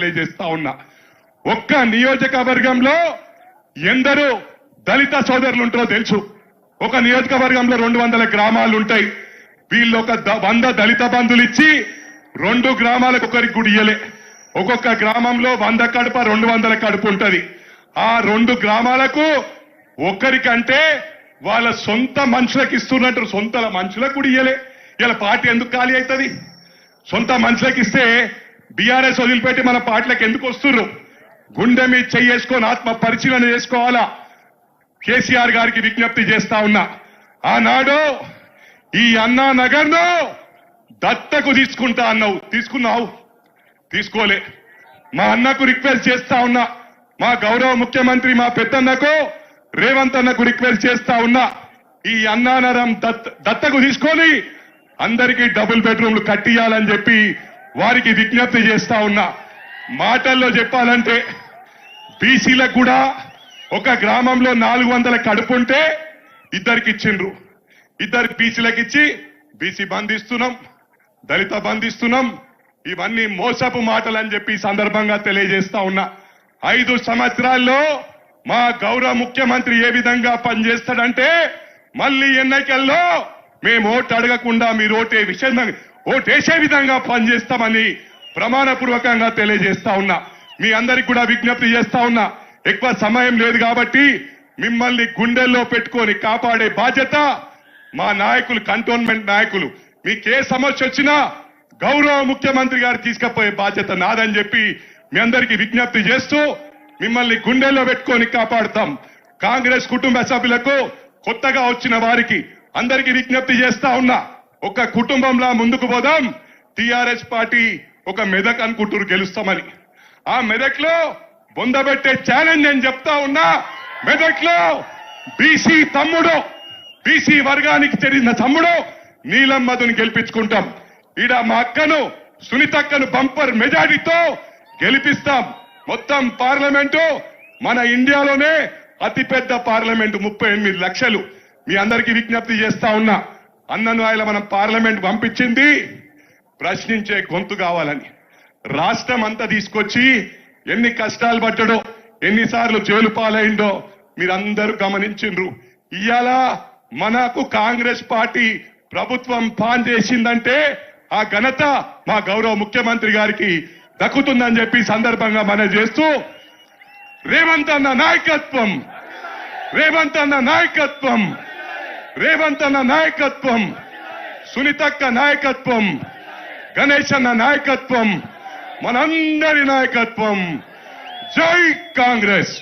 తెలియజేస్తా ఉన్నా. ఒక్క నియోజకవర్గంలో ఎందరో దళిత సోదరులు ఉంటారో తెలుసు. ఒక నియోజకవర్గంలో 200 గ్రామాలు ఉంటాయి. వీళ్ళు ఒక 100 దళిత బంధులు ఇచ్చి 2 గ్రామాలకు ఒకరికి కూడా ఇయ్యలే. ఒక్కొక్క గ్రామంలో 100 కడుప 200 కడుపు ఉంటది. ఆ 2 గ్రామాలకు ఒక్కరికంటే వాళ్ళ సొంత మనుషులకు ఇస్తున్నట్టు సొంత మనుషులకు కూడా ఇయ్యలే. ఇలా పార్టీ ఎందుకు ఖాళీ అవుతుంది? సొంత మనుషులకు ఇస్తే బీఆర్ఎస్ వదిలిపెట్టి మన పార్టీలకు ఎందుకు వస్తున్నారు? గుండె మీద చేసుకొని ఆత్మ పరిశీలన చేసుకోవాలా. కేసీఆర్ గారికి విజ్ఞప్తి చేస్తా ఉన్నా. ఆనాడు ఈ అన్నా నగర్ ను దత్తకు తీసుకుంటా అన్నావు, తీసుకున్నావు? తీసుకోలే. మా అన్నకు రిక్వెస్ట్ చేస్తా ఉన్నా, మా గౌరవ ముఖ్యమంత్రి మా పెద్దన్నకు రేవంత్ అన్నకు రిక్వెస్ట్ చేస్తా ఉన్నా, ఈ అన్నానరం దత్తకు తీసుకొని అందరికీ డబుల్ బెడ్రూమ్లు కట్టియాలని చెప్పి వారికి విజ్ఞప్తి చేస్తా ఉన్నా. మాటల్లో చెప్పాలంటే బీసీలకు కూడా ఒక గ్రామంలో 400 కడుపు ఉంటే ఇద్దరికి ఇచ్చిండ్రు. ఇద్దరు బీసీలకు ఇచ్చి బీసీ బంధిస్తున్నాం, దళిత బంధిస్తున్నాం. ఇవన్నీ మోసపు మాటలు అని చెప్పి సందర్భంగా తెలియజేస్తా ఉన్నా. 5 సంవత్సరాల్లో మా గౌరవ ముఖ్యమంత్రి ఏ విధంగా పనిచేస్తాడంటే మళ్ళీ ఎన్నికల్లో మేము ఓటు అడగకుండా మీరు ఓటేసే విధంగా పనిచేస్తామని ప్రమాణపూర్వకంగా తెలియజేస్తా ఉన్నా. మీ అందరికి కూడా విజ్ఞప్తి చేస్తా ఉన్నా. ఎక్కువ సమయం లేదు కాబట్టి మిమ్మల్ని గుండెల్లో పెట్టుకొని కాపాడే బాధ్యత మా నాయకులు, కంటోన్మెంట్ నాయకులు. మీకే సమస్య వచ్చినా గౌరవ ముఖ్యమంత్రి గారు తీసుకుపోయే బాధ్యత నాదని చెప్పి మీ అందరికీ విజ్ఞప్తి చేస్తూ మిమ్మల్ని గుండెల్లో పెట్టుకొని కాపాడుతాం. కాంగ్రెస్ కుటుంబ సభ్యులకు, కొత్తగా వచ్చిన వారికి అందరికీ విజ్ఞప్తి చేస్తా ఉన్నా. ఒక కుటుంబంలా ముందుకు పోదాం. టిఆర్ఎస్ పార్టీ ఒక మెదక్ అనుకుంటూరు గెలుస్తామని. ఆ మెదక్ లో బొందబెట్టే ఛాలెంజ్ నేను చెప్తా ఉన్నా. మెదక్ లో బీసీ తమ్ముడు, బీసీ వర్గానికి చెందిన తమ్ముడు నీలం మధుని గెలిపించుకుంటాం. ఈడ మా అక్కను సునీతక్కను బంపర్ మెజారిటీతో గెలిపిస్తాం. మొత్తం పార్లమెంటు మన ఇండియాలోనే అతిపెద్ద పార్లమెంటు, 38 లక్షలు. మీ అందరికీ విజ్ఞప్తి చేస్తా ఉన్నా. అన్నను ఆయన మనం పార్లమెంట్ పంపించింది ప్రశ్నించే గొంతు కావాలని. రాష్ట్రం అంతా తీసుకొచ్చి ఎన్ని కష్టాలు పడ్డాడో, ఎన్నిసార్లు జైలు పాలైండో మీరందరూ గమనించిండ్రు. ఇవాళ మనకు కాంగ్రెస్ పార్టీ ప్రభుత్వం పాన్ చేసిందంటే ఆ ఘనత మా గౌరవ ముఖ్యమంత్రి గారికి దక్కుతుందని చెప్పి సందర్భంగా మనం చేస్తూ రేవంత్ అన్న నాయకత్వం, రేవంత్ అన్న నాయకత్వం, రేవంత్ అన్న నాయకత్వం, సునీతక్క నాయకత్వం, గణేష్ అన్న నాయకత్వం, మనందరి నాయకత్వం. జై కాంగ్రెస్.